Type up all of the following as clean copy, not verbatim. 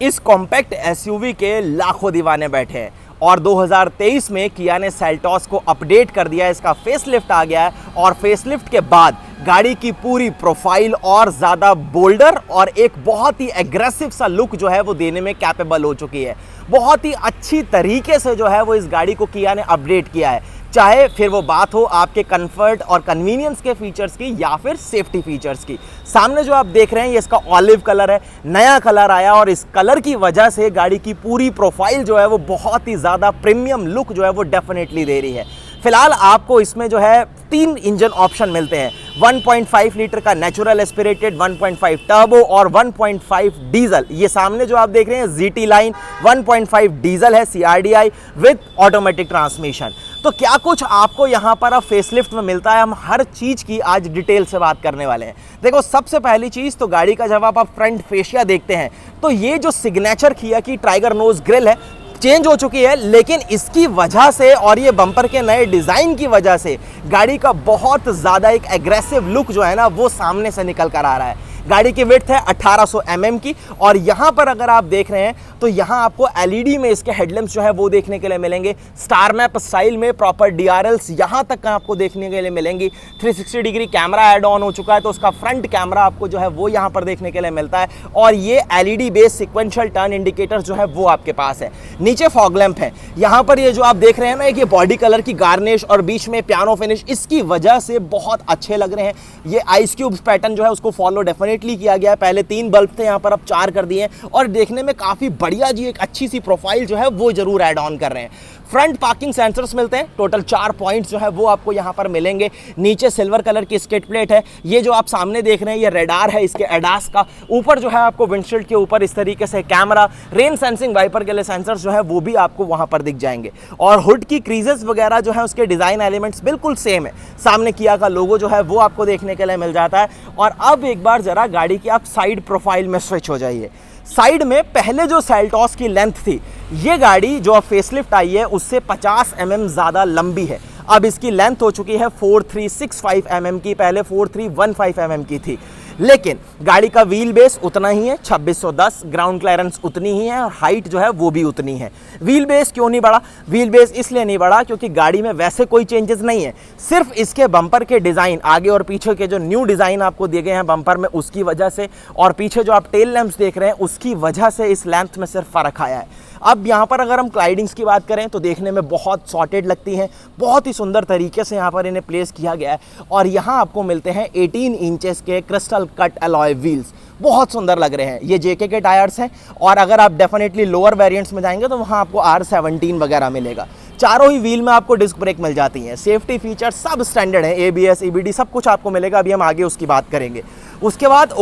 इस compact SUV के लाखों दीवाने बैठे हैं और 2023 में किया ने सेल्टॉस को अपडेट कर दिया है, इसका फेसलिफ्ट आ गया है और फेसलिफ्ट के बाद गाड़ी की पूरी प्रोफाइल और ज़्यादा बोल्डर और एक बहुत ही एग्रेसिव सा लुक जो है वो देने में कैपेबल हो चुकी है। बहुत ही अच्छी तरीके से जो है वो इस गाड़ी को किया ने अपडेट किया है, चाहे फिर वो बात हो आपके कंफर्ट और कन्वीनियंस के फीचर्स की या फिर सेफ्टी फीचर्स की। सामने जो आप देख रहे हैं ये इसका ऑलिव कलर है, नया कलर आया और इस कलर की वजह से गाड़ी की पूरी प्रोफाइल जो है वो बहुत ही ज़्यादा प्रीमियम लुक जो है वो डेफिनेटली दे रही है। फिलहाल आपको इसमें जो है 3 इंजन ऑप्शन मिलते हैं, 1.5 लीटर का नेचुरल एस्पिरेटेड, 1.5 टर्बो और 1.5 डीजल। ये सामने जो आप देख रहे हैं जीटी लाइन 1.5 डीजल है CRDI विद ऑटोमेटिक ट्रांसमिशन। तो क्या कुछ आपको यहाँ पर अब फेसलिफ्ट में मिलता है, हम हर चीज़ की आज डिटेल से बात करने वाले हैं। देखो सबसे पहली चीज़ तो गाड़ी का जब आप फ्रंट फेशिया देखते हैं तो ये जो सिग्नेचर किया की टाइगर नोज ग्रिल है चेंज हो चुकी है, लेकिन इसकी वजह से और ये बम्पर के नए डिज़ाइन की वजह से गाड़ी का बहुत ज़्यादा एक एग्रेसिव लुक जो है ना वो सामने से निकल कर आ रहा है। गाड़ी की विड्थ है 1800 mm की और यहाँ पर अगर आप देख रहे हैं तो यहाँ आपको LED में इसके हेडलैम्प्स जो है वो देखने के लिए मिलेंगे। स्टार मैप स्टाइल में प्रॉपर DRLs यहाँ तक आपको देखने के लिए मिलेंगी। 360 डिग्री कैमरा ऐड ऑन हो चुका है तो उसका फ्रंट कैमरा आपको जो है वो यहाँ पर देखने के लिए मिलता है और ये LED based sequential turn indicator जो है वो आपके पास है। नीचे फॉग लैंप है, यहाँ पर ये जो आप देख रहे हैं ना ये बॉडी कलर की गार्निश और बीच में पियानो फिनिश, इसकी वजह से बहुत अच्छे लग रहे हैं। ये आइस क्यूब्स पैटर्न जो है उसको फॉलो डेफिनेटली किया गया है। पहले 3 बल्ब थे, यहाँ पर अब 4 कर दिए और देखने में काफी बढ़िया जी एक अच्छी सी प्रोफाइल जो है वो जरूर ऐड ऑन कर रहे हैं। फ्रंट पार्किंग सेंसर्स मिलते हैं, टोटल 4 पॉइंट्स जो है वो आपको यहाँ पर मिलेंगे। नीचे सिल्वर कलर की स्किड प्लेट है, ये जो आप सामने देख रहे हैं ये रेडार है इसके एडास का। ऊपर जो है आपको विंडशील्ड के ऊपर इस तरीके से कैमरा, रेन सेंसिंग वाइपर के लिए सेंसर्स जो है वो भी आपको वहां पर दिख जाएंगे और हुड की क्रीजेस वगैरह जो है उसके डिजाइन एलिमेंट्स बिल्कुल सेम है। सामने किया का लोगो जो है वो आपको देखने के लिए मिल जाता है। और अब एक बार जरा गाड़ी की आप साइड प्रोफाइल में स्विच हो जाइए। साइड में पहले जो सेल्टॉस की लेंथ थी, ये गाड़ी जो अब फेसलिफ्ट आई है उससे 50 mm ज़्यादा लंबी है। अब इसकी लेंथ हो चुकी है 4365 mm की, पहले 4315 mm की थी। लेकिन गाड़ी का व्हील बेस उतना ही है 2610, ग्राउंड क्लियरेंस उतनी ही है और हाइट जो है वो भी उतनी है। व्हील बेस क्यों नहीं बढ़ा? व्हील बेस इसलिए नहीं बढ़ा क्योंकि गाड़ी में वैसे कोई चेंजेस नहीं है, सिर्फ इसके बम्पर के डिज़ाइन आगे और पीछे के जो न्यू डिज़ाइन आपको दिए गए हैं बम्पर में उसकी वजह से और पीछे जो आप टेल लैंप्स देख रहे हैं उसकी वजह से इस लेंथ में सिर्फ फ़र्क आया है। अब यहाँ पर अगर हम क्लाइडिंग्स की बात करें तो देखने में बहुत सॉर्टेड लगती हैं, बहुत ही सुंदर तरीके से यहाँ पर इन्हें प्लेस किया गया है और यहाँ आपको मिलते हैं 18 इंचेस के क्रिस्टल कट अलॉय व्हील्स, बहुत सुंदर लग रहे हैं। ये JK के टायर्स हैं और अगर आप डेफिनेटली लोअर वेरिएंट्स में जाएंगे तो वहाँ आपको R17 वगैरह मिलेगा। चारों ही व्हील में आपको डिस्क ब्रेक मिल जाती हैं, सेफ्टी फीचर सब स्टैंडर्ड है, ABS EBD सब कुछ आपको मिलेगा, अभी हम आगे उसकी बात करेंगे। उसके बाद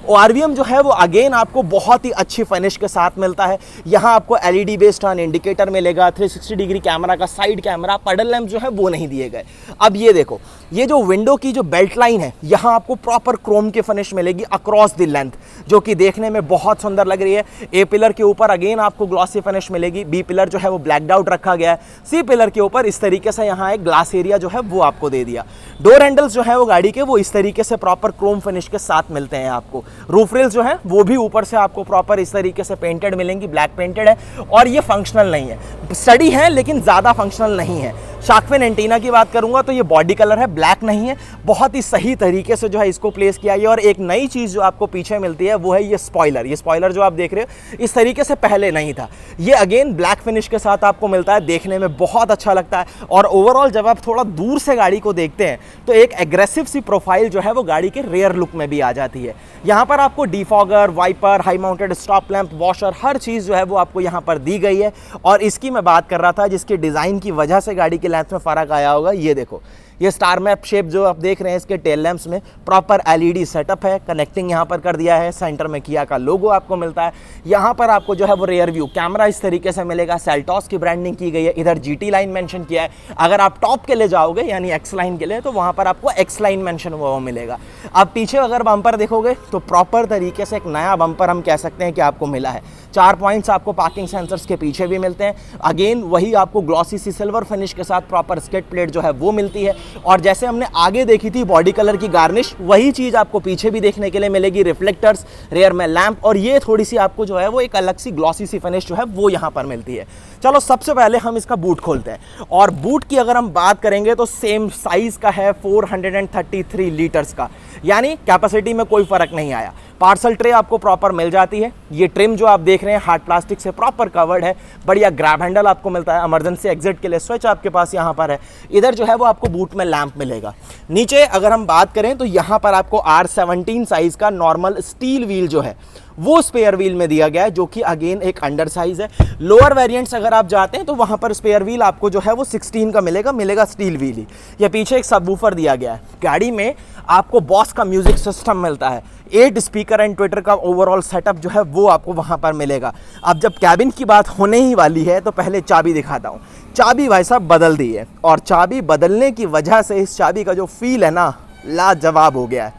ORVM जो है वो अगेन आपको बहुत ही अच्छी फिनिश के साथ मिलता है। यहाँ आपको LED बेस्ड टर्न इंडिकेटर मिलेगा, 360 डिग्री कैमरा का साइड कैमरा, पैडल लैंप जो है वो नहीं दिए गए। अब ये देखो, ये जो विंडो की जो बेल्ट लाइन है यहाँ आपको प्रॉपर क्रोम की फिनिश मिलेगी अक्रॉस द लेंथ, जो कि देखने में बहुत सुंदर लग रही है। A पिलर के ऊपर अगेन आपको ग्लॉसी फिनिश मिलेगी, B पिलर जो है वो ब्लैकड आउट रखा गया है, C पिलर के ऊपर इस तरीके से यहाँ एक ग्लास एरिया जो है वो आपको दे दिया। डोर हैंडल्स जो है वो गाड़ी के वो इस तरीके से प्रॉपर क्रोम फिनिश के साथ मिलते हैं आपको। रूफ रेल्स जो है वो भी ऊपर से आपको प्रॉपर इस तरीके से पेंटेड मिलेंगी, ब्लैक पेंटेड है और ये फंक्शनल नहीं है, स्टडी है लेकिन ज़्यादा फंक्शनल नहीं है। शार्क फिन एंटीना की बात करूंगा तो ये बॉडी कलर है, ब्लैक नहीं है, बहुत ही सही तरीके से जो है इसको प्लेस किया गया। और एक नई चीज़ जो आपको पीछे मिलती है वो है ये स्पॉइलर। ये स्पॉइलर जो आप देख रहे हो इस तरीके से पहले नहीं था, ये अगेन ब्लैक फिनिश के साथ आपको मिलता है, देखने में बहुत अच्छा लगता है। और ओवरऑल जब आप थोड़ा दूर से गाड़ी को देखते हैं तो एक एग्रेसिव सी प्रोफाइल जो है वो गाड़ी के रेयर लुक में भी आ जाती है। यहाँ पर आपको defogger, wiper, high mounted stop lamp, washer, हर चीज़ जो है वो आपको यहाँ पर दी गई है। और इसकी मैं बात कर रहा था जिसके डिज़ाइन की वजह से गाड़ी की लेंथ में फ़र्क आया होगा, ये देखो, ये स्टार मैप शेप जो आप देख रहे हैं इसके टेल लैंप्स में प्रॉपर LED सेटअप है, कनेक्टिंग यहाँ पर कर दिया है, सेंटर में किया का लोगो आपको मिलता है। यहाँ पर आपको जो है वो रेयर व्यू कैमरा इस तरीके से मिलेगा, सेल्टॉस की ब्रांडिंग की गई है, इधर GT लाइन मेंशन किया है। अगर आप टॉप के लिए जाओगे यानी X लाइन के लिए तो वहाँ पर आपको X लाइन मेंशन हुआ वो मिलेगा। अब पीछे अगर बम्पर देखोगे तो प्रॉपर तरीके से एक नया बम्पर हम कह सकते हैं कि आपको मिला है। 4 पॉइंट्स आपको पार्किंग सेंसर्स के पीछे भी मिलते हैं। अगेन वही आपको ग्लॉसी सी सिल्वर फिनिश के साथ प्रॉपर स्किड प्लेट जो है वो मिलती है। और जैसे हमने आगे देखी थी बॉडी कलर की गार्निश, वही चीज़ आपको पीछे भी देखने के लिए मिलेगी। रिफ्लेक्टर्स, रेयर में लैंप, और ये थोड़ी सी आपको जो है वो एक अलग सी ग्लॉसी सी फिनिश जो है वो यहाँ पर मिलती है। चलो सबसे पहले हम इसका बूट खोलते हैं, और बूट की अगर हम बात करेंगे तो सेम साइज का है 433 लीटर्स का, यानी कैपेसिटी में कोई फर्क नहीं आया। पार्सल ट्रे आपको प्रॉपर मिल जाती है। ये ट्रिम जो आप देख रहे हैं हार्ड प्लास्टिक से प्रॉपर कवर्ड है। बढ़िया ग्रैब हैंडल आपको मिलता है। इमरजेंसी एग्जिट के लिए स्विच आपके पास यहाँ पर है। इधर जो है वो आपको बूट में लैंप मिलेगा। नीचे अगर हम बात करें तो यहाँ पर आपको R17 साइज का नॉर्मल स्टील व्हील जो है वो स्पेयर व्हील में दिया गया है, जो कि अगेन एक अंडर साइज है। लोअर वेरिएंट्स अगर आप जाते हैं तो वहाँ पर स्पेयर व्हील आपको जो है वो 16 का मिलेगा स्टील व्हील ही। ये पीछे एक सबवूफर दिया गया है। गाड़ी में आपको बॉस का म्यूजिक सिस्टम मिलता है। 8 स्पीकर एंड ट्विटर का ओवरऑल सेटअप जो है वो आपको वहाँ पर मिलेगा। अब जब कैबिन की बात होने ही वाली है तो पहले चाबी दिखाता हूँ। चाबी भाई साहब बदल दी है, और चाबी बदलने की वजह से इस चाबी का जो फील है ना, लाजवाब हो गया है।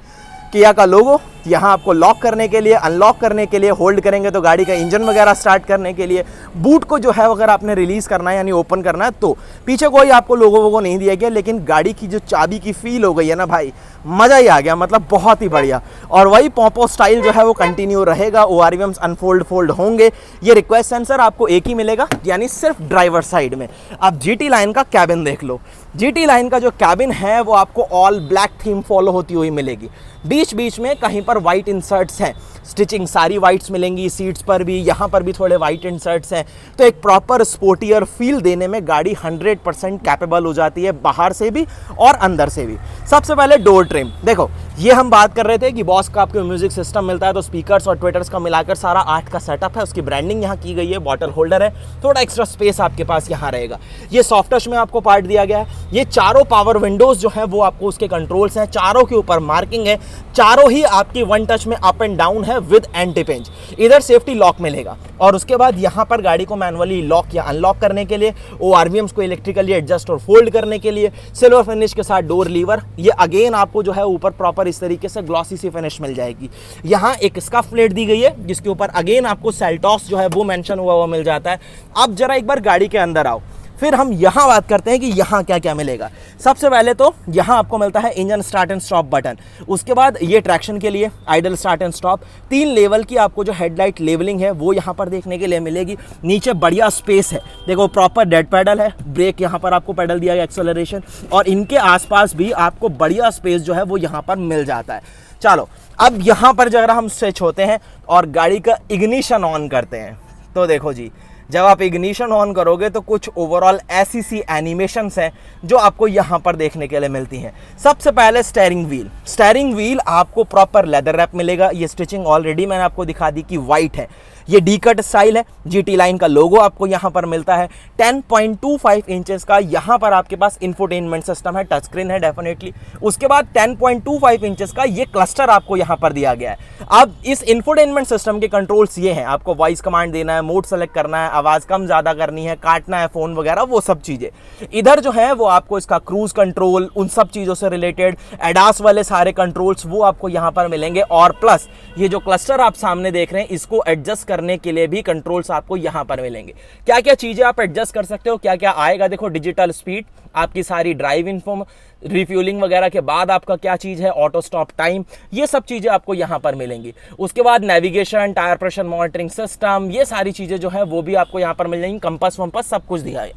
किया का लोगो यहाँ आपको लॉक करने के लिए, अनलॉक करने के लिए, होल्ड करेंगे तो गाड़ी का इंजन वगैरह स्टार्ट करने के लिए। बूट को जो है अगर आपने रिलीज़ करना है यानी ओपन करना है तो पीछे कोई आपको लोगो वोगो नहीं दिया गया, लेकिन गाड़ी की जो चाबी की फील हो गई है ना भाई, मज़ा ही आ गया, मतलब बहुत ही बढ़िया। और वही पॉपो स्टाइल जो है वो कंटिन्यू रहेगा। ORVMs अनफोल्ड फोल्ड होंगे। ये रिक्वेस्ट सेंसर आपको एक ही मिलेगा, यानी सिर्फ ड्राइवर साइड में। अब GT लाइन का कैबिन देख लो। GT लाइन का जो कैबिन है वो आपको ऑल ब्लैक थीम फॉलो होती हुई मिलेगी। बीच बीच में कहीं पर वाइट इंसर्ट्स हैं, स्टिचिंग सारी वाइट्स मिलेंगी। सीट्स पर भी, यहाँ पर भी थोड़े वाइट इंसर्ट्स हैं। तो एक प्रॉपर स्पोर्टियर फील देने में गाड़ी 100% कैपेबल हो जाती है, बाहर से भी और अंदर से भी। सबसे पहले डोर ट्रिम देखो, ये हम बात कर रहे थे कि बॉस का आपको म्यूजिक सिस्टम मिलता है, तो स्पीकर्स और ट्विटर्स का मिलाकर सारा 8 का सेटअप है। उसकी ब्रांडिंग यहाँ की गई है। बॉटल होल्डर है, थोड़ा एक्स्ट्रा स्पेस आपके पास यहाँ रहेगा। ये सॉफ्ट टच में आपको पार्ट दिया गया है। ये चारों पावर विंडोज जो है वो आपको उसके कंट्रोल्स हैं। चारों के ऊपर मार्किंग है। चारों ही आपकी वन टच में अप एंड डाउन है विद एंटी पिंच। इधर सेफ्टी लॉक मिलेगा, और उसके बाद यहाँ पर गाड़ी को मैनुअली लॉक या अनलॉक करने के लिए, ORVMs को इलेक्ट्रिकली एडजस्ट और फोल्ड करने के लिए, सिल्वर फिनिश के साथ डोर लीवर। ये अगेन आपको जो है ऊपर प्रॉपर इस तरीके से ग्लॉसी सी फिनिश मिल जाएगी। यहाँ एक स्कफ प्लेट दी गई है जिसके ऊपर अगेन आपको सेल्टॉस जो है वो मेंशन हुआ हुआ मिल जाता है। अब जरा एक बार गाड़ी के अंदर आओ, फिर हम यहाँ बात करते हैं कि यहाँ क्या क्या मिलेगा। सबसे पहले तो यहाँ आपको मिलता है engine start and stop button. उसके बाद ये ट्रैक्शन के लिए idol start and stop. 3 level की आपको जो हेडलाइट लेवलिंग है वो यहाँ पर देखने के लिए मिलेगी। नीचे बढ़िया स्पेस है, देखो प्रॉपर डेड पैडल है। ब्रेक यहाँ पर आपको पैडल दिया गया, एक्सेलरेशन, और इनके आसपास भी आपको बढ़िया स्पेस जो है वो यहाँ पर मिल जाता है। चलो अब यहाँ पर जरा हम स्विच होते हैं और गाड़ी का इग्निशन ऑन करते हैं। तो देखो जी, जब आप इग्निशन ऑन करोगे तो कुछ ओवरऑल ऐसी सी एनिमेशंस हैं जो आपको यहाँ पर देखने के लिए मिलती हैं। सबसे पहले स्टेयरिंग व्हील आपको प्रॉपर लेदर रैप मिलेगा। ये स्टिचिंग ऑलरेडी मैंने आपको दिखा दी कि वाइट है। ये डी कट स्टाइल है। GT लाइन का लोगो आपको यहाँ पर मिलता है। 10.25 इंचेस का यहाँ पर आपके पास इंफोटेनमेंट सिस्टम है, टच स्क्रीन है डेफिनेटली। उसके बाद 10.25 इंचेस का ये क्लस्टर आपको यहाँ पर दिया गया है। अब इस इंफोटेनमेंट सिस्टम के कंट्रोल्स ये हैं, आपको वॉइस कमांड देना है, मोड सेलेक्ट करना है, आवाज़ कम ज़्यादा करनी है, काटना है फ़ोन वगैरह, वो सब चीज़ें। इधर जो है वो आपको इसका क्रूज़ कंट्रोल, उन सब चीज़ों से रिलेटेड एडास वाले सारे कंट्रोल्स वो आपको यहाँ पर मिलेंगे। और प्लस ये जो क्लस्टर आप सामने देख रहे हैं, इसको एडजस्ट करने के लिए भी कंट्रोल्स आपको यहां पर मिलेंगे। क्या क्या चीजें आप एडजस्ट कर सकते हो, क्या क्या आएगा, देखो डिजिटल स्पीड, आपकी सारी ड्राइव इन्फो, रिफ्यूलिंग वगैरह के बाद आपका क्या चीज है, ऑटो स्टॉप टाइम, ये सब चीजें आपको यहां पर मिलेंगी। उसके बाद navigation, tyre pressure monitoring system, ये सारी चीजें जो है वो भी आपको यहां पर मिल जाएंगी। कंपास वंपास सब कुछ दिया है।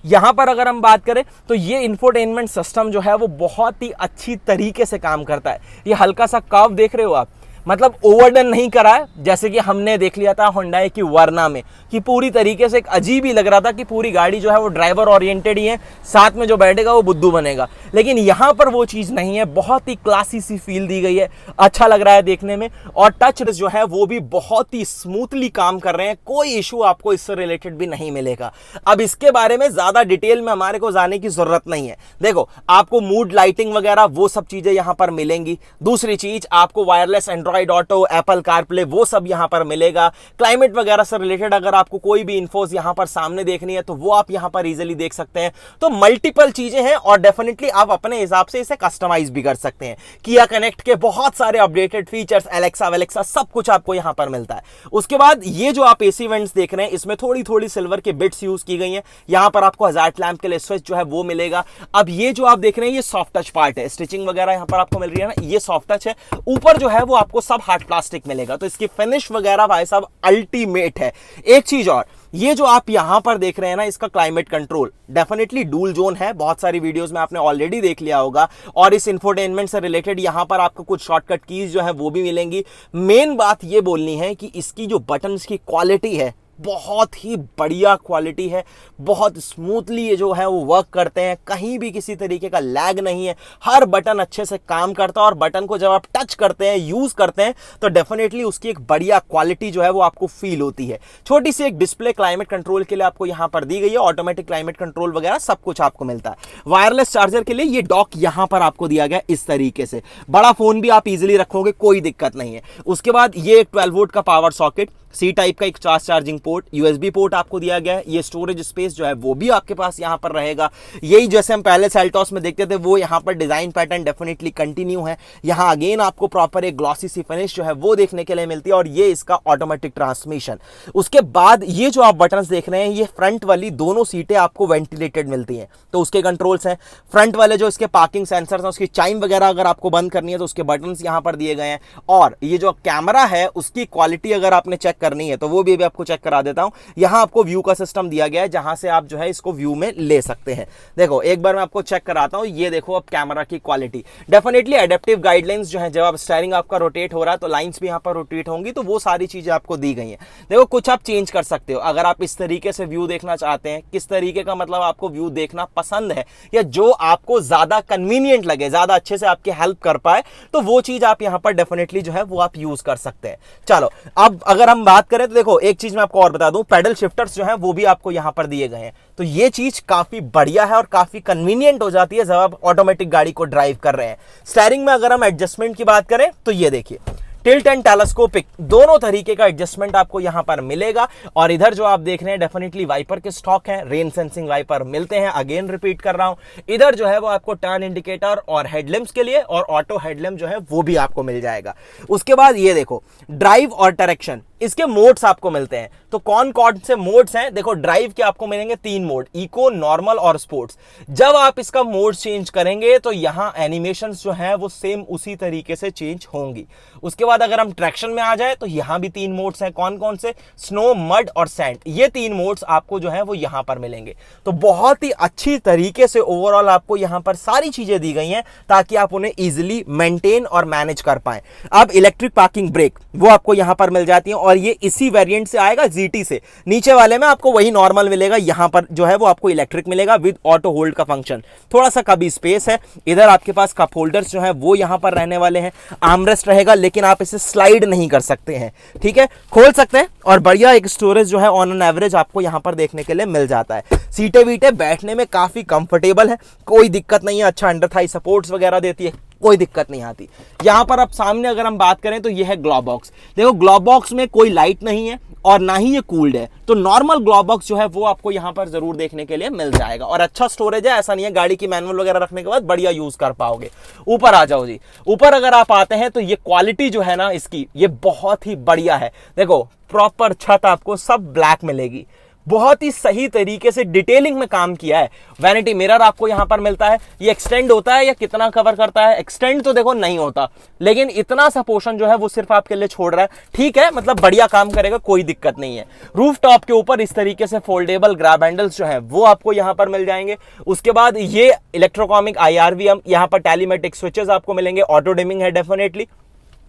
यहाँ पर अगर हम बात करें तो ये इंफोटेनमेंट सिस्टम जो है वो बहुत ही अच्छी तरीके से काम करता है। ये हल्का सा कर्व देख रहे हो आप, मतलब ओवरडन नहीं करा है, जैसे कि हमने देख लिया था हुंडई की वर्ना में कि पूरी तरीके से एक अजीब ही लग रहा था कि पूरी गाड़ी जो है वो ड्राइवर ओरिएंटेड ही है, साथ में जो बैठेगा वो बुद्धू बनेगा। लेकिन यहाँ पर वो चीज़ नहीं है, बहुत ही क्लासी सी फील दी गई है, अच्छा लग रहा है देखने में। और टच जो है वो भी बहुत ही स्मूथली काम कर रहे हैं, कोई इशू आपको इससे रिलेटेड भी नहीं मिलेगा। अब इसके बारे में ज़्यादा डिटेल में हमारे को जाने की ज़रूरत नहीं है। देखो आपको मूड लाइटिंग वगैरह वो सब चीज़ें यहाँ पर मिलेंगी। दूसरी चीज़, आपको wireless Android Android auto, Apple CarPlay, वो सब यहाँ पर मिलेगा। क्लाइमेट वगैरह से रिलेटेड अगर आपको कोई भी इन्फोज यहाँ पर सामने देखनी है तो वो आप यहाँ पर इजीली देख सकते हैं। तो मल्टीपल चीजें हैं और डेफिनेटली आप अपने हिसाब से इसे कस्टमाइज भी कर सकते हैं। किया कनेक्ट के बहुत सारे अपडेटेड फीचर्स, एलेक्सा वेलेक्सा सब कुछ आपको यहाँ पर मिलता है। उसके बाद ये जो आप एसी वेंट्स देख रहे हैं इसमें थोड़ी थोड़ी सिल्वर के बिट्स यूज की गई हैं। यहाँ पर आपको हजार्ड लैंप के लिए स्विच जो है वो मिलेगा। अब ये जो आप देख रहे हैं ये सॉफ्ट टच पार्ट है, स्टिचिंग वगैरह यहाँ पर आपको मिल रही है ना, ये सॉफ्ट टच है। ऊपर जो है वो आपको सब हार्ड प्लास्टिक मिलेगा। तो इसकी फिनिश वगैरह भाई साहब अल्टीमेट है। एक चीज और, ये जो आप यहां पर देख रहे हैं ना, इसका climate control definitely dual zone है। बहुत सारी वीडियोस में आपने ऑलरेडी देख लिया होगा। और इस इंफोटेनमेंट से रिलेटेड यहां पर आपको कुछ शॉर्टकट कीज जो है वो भी मिलेंगी। मेन बात ये बोलनी है कि इसकी जो बटन्स की क्वालिटी है बहुत ही बढ़िया क्वालिटी है। बहुत स्मूथली ये जो है वो वर्क करते हैं, कहीं भी किसी तरीके का लैग नहीं है। हर बटन अच्छे से काम करता है और बटन को जब आप टच करते हैं, यूज करते हैं, तो डेफिनेटली उसकी एक बढ़िया क्वालिटी जो है वो आपको फील होती है। छोटी सी एक डिस्प्ले क्लाइमेट कंट्रोल के लिए आपको यहां पर दी गई है। ऑटोमेटिक क्लाइमेट कंट्रोल वगैरह सब कुछ आपको मिलता है। वायरलेस चार्जर के लिए ये डॉक यहां पर आपको दिया गया इस तरीके से। बड़ा फोन भी आप इजिली रखोगे, कोई दिक्कत नहीं है। उसके बाद ये एक 12 वोल्ट का पावर सॉकेट, सी टाइप का एक fast charging port, USB port आपको दिया गया है। ये स्टोरेज स्पेस जो है वो भी आपके पास यहां पर रहेगा। यही जैसे हम पहले सेल्टॉस में देखते थे वो यहां पर डिजाइन पैटर्न डेफिनेटली कंटिन्यू है। यहां अगेन आपको प्रॉपर एक ग्लॉसी सी फिनिश जो है वो देखने के लिए मिलती है और ये इसका ऑटोमेटिक ट्रांसमिशन। उसके बाद ये जो आप बटन्स देख रहे हैं, ये फ्रंट वाली दोनों सीटें आपको वेंटिलेटेड मिलती हैं, तो उसके कंट्रोल्स हैं। फ्रंट वाले जो इसके पार्किंग सेंसर्स हैं, उसकी चाइम वगैरह अगर आपको बंद करनी है तो उसके बटन्स यहां पर दिए गए हैं। और ये जो कैमरा है उसकी क्वालिटी अगर आपने चेक करनी है तो वो भी आपको चेक करा देता हूं। यहां आपको व्यू का सिस्टम दिया गया है जहां से आप जो है इसको व्यू में ले सकते हैं। देखो एक बार मैं आपको चेक कराता हूं। ये देखो अब कैमरा की क्वालिटी, डेफिनेटली एडेप्टिव गाइडलाइंस जो है, जब आप स्टीयरिंग आपका रोटेट हो रहा है तो लाइंस भी यहां पर रोटेट होंगी, तो वो सारी चीजें आपको दी गई हैं। देखो कुछ आप चेंज कर सकते हो अगर आप इस तरीके से व्यू देखना चाहते हैं। किस तरीके का मतलब आपको व्यू देखना पसंद है या जो आपको ज्यादा कन्वीनियंट लगे, ज्यादा अच्छे से आपकी हेल्प कर पाए, तो वो चीज आप यहां पर डेफिनेटली जो है वो आप यूज कर सकते हैं। चलो अब अगर हम बात करें तो देखो एक चीज मैं आपको और बता दूं, पैडल शिफ्टर्स जो हैं वो भी आपको यहां पर दिए गए हैं। तो ये चीज काफी बढ़िया है और काफी कन्वीनियंट हो जाती है जब आप ऑटोमेटिक गाड़ी को ड्राइव कर रहे हैं। स्टीयरिंग में अगर हम एडजस्टमेंट की बात करें तो ये देखिए, टिल्ट एंड टेलीस्कोपिक दोनों तरीके का एडजस्टमेंट आपको यहां पर मिलेगा। और इधर जो आप देख रहे हैं डेफिनेटली वाइपर के स्टॉक हैं, रेन सेंसिंग वाइपर मिलते हैं। अगेन रिपीट कर रहा हूं, इधर जो है वो आपको टर्न इंडिकेटर और हेडलैम्प्स के लिए और ऑटो हेडलैम्प जो है वो भी आपको मिल जाएगा। उसके बाद ये देखो ड्राइव और डायरेक्शन, इसके मोड्स आपको मिलते हैं। तो कौन कौन से मोड्स हैं? देखो ड्राइव के आपको मिलेंगे 3 मोड, इको, नॉर्मल और स्पोर्ट्स। जब आप इसका मोड चेंज करेंगे तो यहां एनिमेशंस जो है वो सेम उसी तरीके से चेंज होंगी। उसके बाद अगर हम ट्रैक्शन में आ जाए तो यहां भी 3 मोड्स हैं। कौन कौन से? स्नो, मड और सैंड। ये 3 मोड्स आपको जो है वो यहां पर मिलेंगे। तो बहुत ही अच्छी तरीके से ओवरऑल आपको यहां पर सारी चीजें दी गई हैं ताकि आप उन्हें इजिली मेंटेन और मैनेज कर पाए। अब इलेक्ट्रिक पार्किंग ब्रेक वो आपको यहां पर मिल जाती है और ये इसी वेरिएंट से आएगा जीटी से। नीचे वाले में आपको वही नॉर्मल मिलेगा, यहां पर जो है वो आपको इलेक्ट्रिक मिलेगा विद ऑटो होल्ड का फंक्शन। थोड़ा सा कभी स्पेस है। इधर आपके पास कप होल्डर्स जो है वो यहां पर रहने वाले हैं। आर्मरेस्ट रहेगा लेकिन आप इसे स्लाइड नहीं कर सकते हैं, ठीक है, खोल सकते हैं। और बढ़िया एक स्टोरेज जो है ऑन एन एवरेज आपको यहां पर देखने के लिए मिल जाता है। सीटें वीटें बैठने में काफी कंफर्टेबल है, कोई दिक्कत नहीं है। अच्छा अंडर थाई सपोर्ट्स वगैरह देती है, कोई दिक्कत नहीं आती। यहां पर अब सामने अगर हम बात करें तो यह है ग्लोव बॉक्स। देखो ग्लोव बॉक्स में कोई लाइट नहीं है और ना ही ये कूल्ड है, तो नॉर्मल ग्लोव बॉक्स जो है वो आपको यहां पर जरूर देखने के लिए मिल जाएगा। और अच्छा स्टोरेज है, ऐसा नहीं है गाड़ी की मैनुअल वगैरह रखने के बाद बढ़िया यूज कर पाओगे। ऊपर आ जाओ जी, ऊपर अगर आप आते हैं तो ये क्वालिटी जो है ना इसकी, ये बहुत ही बढ़िया है। देखो प्रॉपर छत आपको सब ब्लैक मिलेगी, बहुत ही सही तरीके से डिटेलिंग में काम किया है। वैनिटी मिरर आपको यहां पर मिलता है। ये एक्सटेंड होता है या कितना कवर करता है? एक्सटेंड तो देखो नहीं होता, लेकिन इतना सा पोर्शन जो है वो सिर्फ आपके लिए छोड़ रहा है, ठीक है, मतलब बढ़िया काम करेगा, कोई दिक्कत नहीं है। रूफ टॉप के ऊपर इस तरीके से फोल्डेबल ग्रैब हैंडल्स जो है वो आपको यहां पर मिल जाएंगे। उसके बाद ये इलेक्ट्रोकॉमिक IRVM, यहां पर टेलीमेटिक स्विचेस आपको मिलेंगे। ऑटो डिमिंग है डेफिनेटली।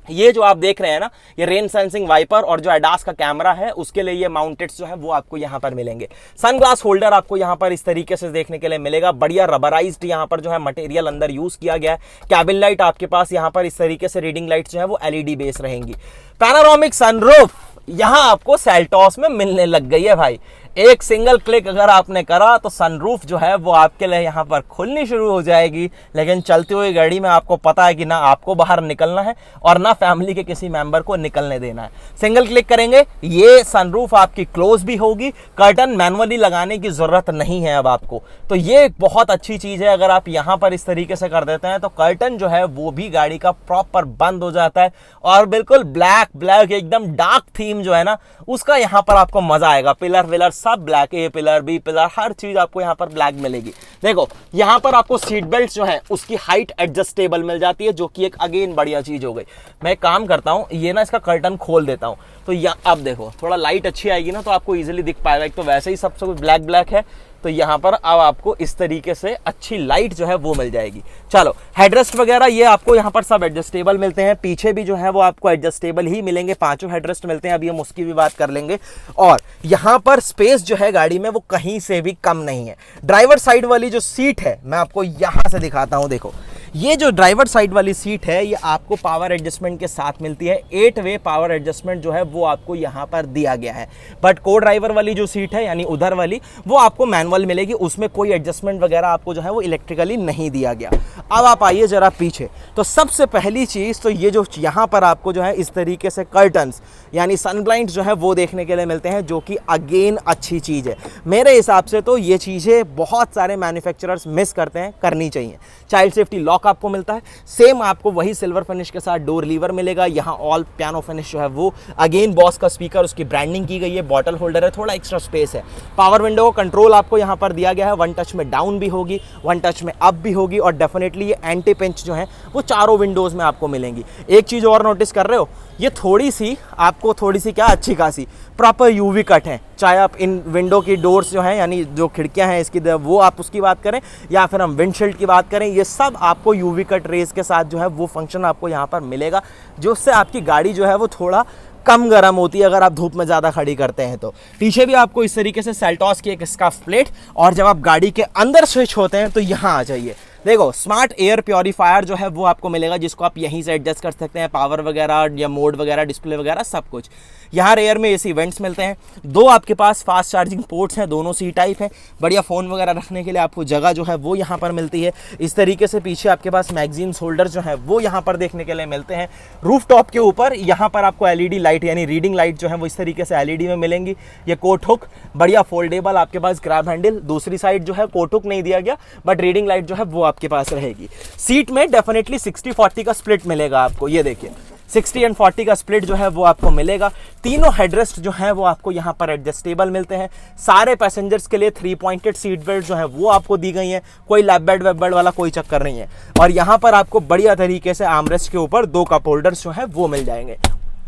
ये जो आप देख रहे हैं ना, ये रेन सेंसिंग वाइपर और जो एडास का कैमरा है उसके लिए ये माउंटेड्स जो है वो आपको यहां पर मिलेंगे। सनग्लास होल्डर आपको यहां पर इस तरीके से देखने के लिए मिलेगा। बढ़िया रबराइज्ड यहां पर जो है मटेरियल अंदर यूज किया गया है। कैबिन लाइट आपके पास यहां पर इस तरीके से रीडिंग लाइट्स जो है वो LED बेस रहेंगी। पैनोरामिक सनरूफ यहां आपको सेल्टॉस में मिलने लग गई है भाई। एक सिंगल क्लिक अगर आपने करा तो सनरूफ जो है वो आपके लिए यहाँ पर खुलनी शुरू हो जाएगी। लेकिन चलती हुई गाड़ी में आपको पता है कि ना आपको बाहर निकलना है और ना फैमिली के किसी मेंबर को निकलने देना है। सिंगल क्लिक करेंगे ये सनरूफ आपकी क्लोज भी होगी, कर्टन मैनुअली लगाने की जरूरत नहीं है अब आपको। तो ये एक बहुत अच्छी चीज है, अगर आप यहाँ पर इस तरीके से कर देते हैं तो कर्टन जो है वो भी गाड़ी का प्रॉपर बंद हो जाता है और बिल्कुल ब्लैक ब्लैक एकदम डार्क थीम जो है ना उसका यहाँ पर आपको मजा आएगा। पिलर विलर सब ब्लैक, ए पिलर बी पिलर हर चीज आपको यहाँ पर ब्लैक मिलेगी। देखो यहाँ पर आपको सीट बेल्ट जो है उसकी हाइट एडजस्टेबल मिल जाती है, जो कि एक अगेन बढ़िया चीज हो गई। मैं काम करता हूँ, ये ना इसका कर्टन खोल देता हूँ तो अब देखो थोड़ा लाइट अच्छी आएगी ना तो आपको इजीली दिख पाएगा। एक तो वैसे ही सबसे कुछ ब्लैक ब्लैक है तो यहाँ पर अब आपको इस तरीके से अच्छी लाइट जो है वो मिल जाएगी। चलो हेडरेस्ट वगैरह ये आपको यहाँ पर सब एडजस्टेबल मिलते हैं, पीछे भी जो है वो आपको एडजस्टेबल ही मिलेंगे, 5 हेडरेस्ट मिलते हैं। अभी हम उसकी भी बात कर लेंगे। और यहाँ पर स्पेस जो है गाड़ी में वो कहीं से भी कम नहीं है। ड्राइवर साइड वाली जो सीट है मैं आपको यहाँ से दिखाता हूँ। देखो ये जो ड्राइवर साइड वाली सीट है ये आपको पावर एडजस्टमेंट के साथ मिलती है। 8 वे पावर एडजस्टमेंट जो है वो आपको यहाँ पर दिया गया है। बट को ड्राइवर वाली जो सीट है यानी उधर वाली वो आपको मैनुअल मिलेगी, उसमें कोई एडजस्टमेंट वगैरह आपको जो है वो इलेक्ट्रिकली नहीं दिया गया। अब आप आइए जरा पीछे, तो सबसे पहली चीज़ तो ये जो यहाँ पर आपको जो है इस तरीके से कर्टन्स यानी सनब्लाइंड जो है वो देखने के लिए मिलते हैं, जो कि अगेन अच्छी चीज़ है। मेरे हिसाब से तो ये चीज़ें बहुत सारे मैन्युफैक्चरर्स मिस करते हैं, करनी चाहिए। चाइल्ड सेफ्टी लॉक आपको मिलता है, सेम आपको वही सिल्वर फिनिश के साथ डोर लीवर मिलेगा। यहाँ ऑल पियानो फिनिश जो है वो अगेन बॉस का स्पीकर, उसकी ब्रांडिंग की गई है, बॉटल होल्डर है, थोड़ा एक्स्ट्रा स्पेस है। पावर विंडो कंट्रोल आपको यहाँ पर दिया गया है, 1 टच में डाउन भी होगी, 1 टच में अप भी होगी और डेफिनेटली ये एंटी पिंच जो है वो चारों विंडोज में आपको मिलेंगी। एक चीज़ और नोटिस कर रहे हो, ये थोड़ी सी क्या अच्छी खासी प्रॉपर यूवी कट है। चाहे आप इन विंडो की डोर्स जो हैं यानी जो खिड़कियां हैं इसकी वो आप उसकी बात करें या फिर हम विंडशील्ड की बात करें, ये सब आपको यूवी कट रेज के साथ जो है वो फंक्शन आपको यहाँ पर मिलेगा, जिससे आपकी गाड़ी जो है वो थोड़ा कम गर्म होती है अगर आप धूप में ज़्यादा खड़ी करते हैं तो। पीछे भी आपको इस तरीके से सेल्टॉस की एक स्काफ प्लेट, और जब आप गाड़ी के अंदर स्विच होते हैं तो यहाँ आ जाइए। देखो स्मार्ट एयर प्योरीफायर जो है वो आपको मिलेगा, जिसको आप यहीं से एडजस्ट कर सकते हैं, पावर वगैरह या मोड वगैरह, डिस्प्ले वगैरह सब कुछ। यहाँ रेयर में एसी वेंट्स मिलते हैं, 2 आपके पास फास्ट चार्जिंग पोर्ट्स हैं, दोनों सी टाइप है। बढ़िया फ़ोन वगैरह रखने के लिए आपको जगह जो है वो यहाँ पर मिलती है। इस तरीके से पीछे आपके पास मैगजीन होल्डर जो है वो यहाँ पर देखने के लिए मिलते हैं। रूफ टॉप के ऊपर यहाँ पर आपको LED लाइट यानी रीडिंग लाइट जो है वो इस तरीके से LED में मिलेंगी। ये कोट हुक बढ़िया फोल्डेबल, आपके पास ग्रैब हैंडल, दूसरी साइड जो है कोट हुक नहीं दिया गया बट रीडिंग लाइट जो है वो आपके पास रहेगी। सीट में डेफिनेटली 60-40 का स्प्लिट मिलेगा आपको, ये देखिए 60 और 40 का स्प्लिट जो है वो आपको मिलेगा। तीनों हेडरेस्ट जो है वो आपको यहाँ पर एडजस्टेबल मिलते हैं। सारे पैसेंजर्स के लिए 3 पॉइंटेड सीट बेल्ट जो है वो आपको दी गई है, कोई लैप बेड वेब बेड वाला कोई चक्कर नहीं है। और यहाँ पर आपको बढ़िया तरीके से आर्मरेस्ट के ऊपर 2 कप होल्डर्स जो है वो मिल जाएंगे।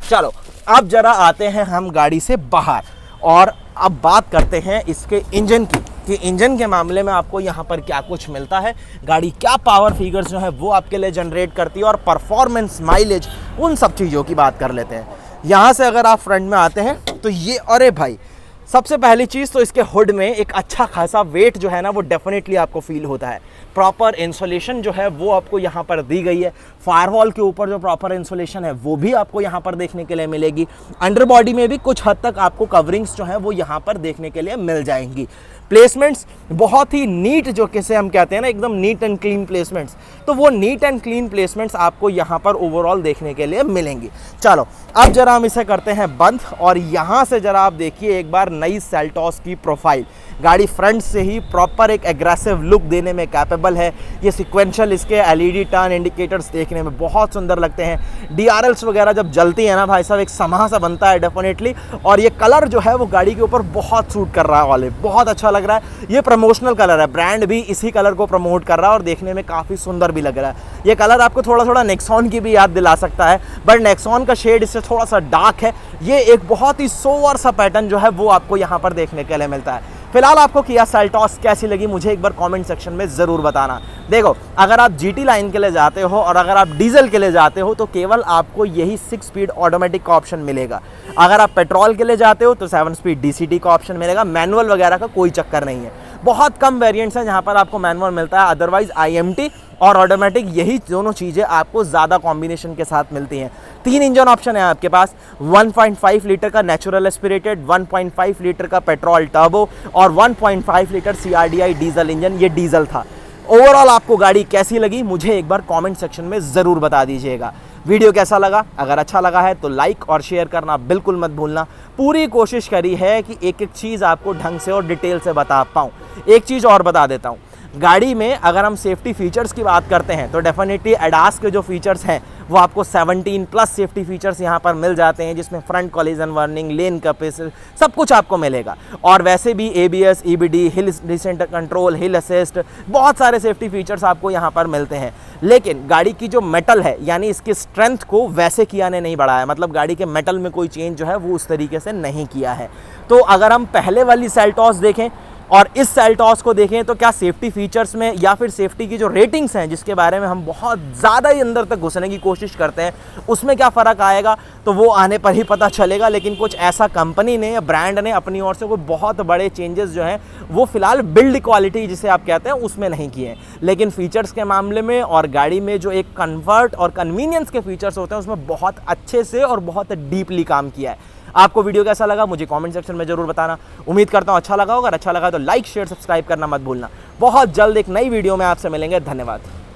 चलो अब जरा आते हैं हम गाड़ी से बाहर और अब बात करते हैं इसके इंजन की, कि इंजन के मामले में आपको यहाँ पर क्या कुछ मिलता है, गाड़ी क्या पावर फिगर्स जो है वो आपके लिए जनरेट करती है और परफॉर्मेंस, माइलेज, उन सब चीज़ों की बात कर लेते हैं। यहाँ से अगर आप फ्रंट में आते हैं तो ये, अरे भाई सबसे पहली चीज़ तो इसके हुड में एक अच्छा खासा वेट जो है ना वो डेफिनेटली आपको फील होता है। प्रॉपर इंसुलेशन जो है वो आपको यहाँ पर दी गई है। फायरवॉल के ऊपर जो प्रॉपर इंसुलेशन है वो भी आपको यहाँ पर देखने के लिए मिलेगी। अंडर बॉडी में भी कुछ हद तक आपको कवरिंग्स जो है वो यहाँ पर देखने के लिए मिल जाएंगी। प्लेसमेंट्स बहुत ही नीट, जो किसे हम कहते हैं ना एकदम नीट एंड क्लीन प्लेसमेंट्स, तो वो नीट एंड क्लीन प्लेसमेंट्स आपको यहाँ पर ओवरऑल देखने के लिए मिलेंगी। चलो अब जरा हम इसे करते हैं बंद और यहाँ से जरा आप देखिए एक बार नई सेल्टॉस की प्रोफाइल। गाड़ी फ्रंट से ही प्रॉपर एक एग्रेसिव लुक देने में कैपेबल है। ये सिक्वेंशियल इसके LED टर्न इंडिकेटर्स देखने में बहुत सुंदर लगते हैं। DRLs वगैरह जब जलती है ना भाई साहब, एक समा सा बनता है डेफिनेटली। और ये कलर जो है वो गाड़ी के ऊपर बहुत सूट कर रहा है, वाले बहुत अच्छा लग रहा है। ये प्रमोशनल कलर है, ब्रांड भी इसी कलर को प्रमोट कर रहा है और देखने में काफ़ी सुंदर भी लग रहा है। ये कलर आपको थोड़ा थोड़ा नेक्सॉन की भी याद दिला सकता है, बट नेक्सॉन का शेड इससे थोड़ा सा डार्क है। ये एक बहुत ही सोवर सा पैटर्न जो है वो आपको यहाँ पर देखने के लिए मिलता है। फिलहाल आपको किया सेल्टॉस कैसी लगी मुझे एक बार कमेंट सेक्शन में ज़रूर बताना। देखो अगर आप GT लाइन के लिए जाते हो और अगर आप डीजल के लिए जाते हो तो केवल आपको यही 6 स्पीड ऑटोमेटिक का ऑप्शन मिलेगा। अगर आप पेट्रोल के लिए जाते हो तो 7 स्पीड DCT का ऑप्शन मिलेगा। मैनुअल वगैरह का कोई चक्कर नहीं है। बहुत कम वेरिएंट्स हैं जहाँ पर आपको मैनुअल मिलता है, अदरवाइज IMT और ऑटोमेटिक, यही दोनों चीज़ें आपको ज़्यादा कॉम्बिनेशन के साथ मिलती हैं। 3 इंजन ऑप्शन है आपके पास, 1.5 लीटर का नेचुरल एस्पिरेटेड, 1.5 लीटर का पेट्रोल टर्बो और 1.5 लीटर CRDI डीजल इंजन। ये डीजल था। ओवरऑल आपको गाड़ी कैसी लगी मुझे एक बार कमेंट सेक्शन में ज़रूर बता दीजिएगा। वीडियो कैसा लगा, अगर अच्छा लगा है तो लाइक और शेयर करना बिल्कुल मत भूलना। पूरी कोशिश करी है कि एक एक चीज़ आपको ढंग से और डिटेल से बता पाऊँ। एक चीज़ और बता देता हूँ, गाड़ी में अगर हम सेफ्टी फीचर्स की बात करते हैं तो डेफिनेटली एडास के जो फीचर्स हैं वो आपको 17 प्लस सेफ्टी फीचर्स यहाँ पर मिल जाते हैं, जिसमें फ्रंट कॉलिजन वार्निंग, लेन कैपेसिटर, सब कुछ आपको मिलेगा। और वैसे भी ABS, EBD, hill descent control, हिल असिस्ट, बहुत सारे सेफ्टी फीचर्स आपको यहाँ पर मिलते हैं। लेकिन गाड़ी की जो मेटल है, यानी इसकी स्ट्रेंथ को वैसे किया ने नहीं बढ़ाया, मतलब गाड़ी के मेटल में कोई चेंज जो है वो उस तरीके से नहीं किया है। तो अगर हम पहले वाली सेल्टॉस देखें और इस सेल्टॉस को देखें तो क्या सेफ्टी फीचर्स में या फिर सेफ्टी की जो रेटिंग्स हैं, जिसके बारे में हम बहुत ज़्यादा ही अंदर तक घुसने की कोशिश करते हैं, उसमें क्या फ़र्क आएगा तो वो आने पर ही पता चलेगा। लेकिन कुछ ऐसा कंपनी ने या ब्रांड ने अपनी ओर से कोई बहुत बड़े चेंजेस जो हैं वो फिलहाल बिल्ड क्वालिटी जिसे आप कहते हैं उसमें नहीं किए हैं। लेकिन फीचर्स के मामले में और गाड़ी में जो एक कम्फर्ट और कन्वीनियंस के फीचर्स होते हैं उसमें बहुत अच्छे से और बहुत डीपली काम किया है। आपको वीडियो कैसा लगा मुझे कमेंट सेक्शन में जरूर बताना। उम्मीद करता हूँ अच्छा लगा होगा। अगर अच्छा लगा तो लाइक शेयर सब्सक्राइब करना मत भूलना। बहुत जल्द एक नई वीडियो में आपसे मिलेंगे। धन्यवाद।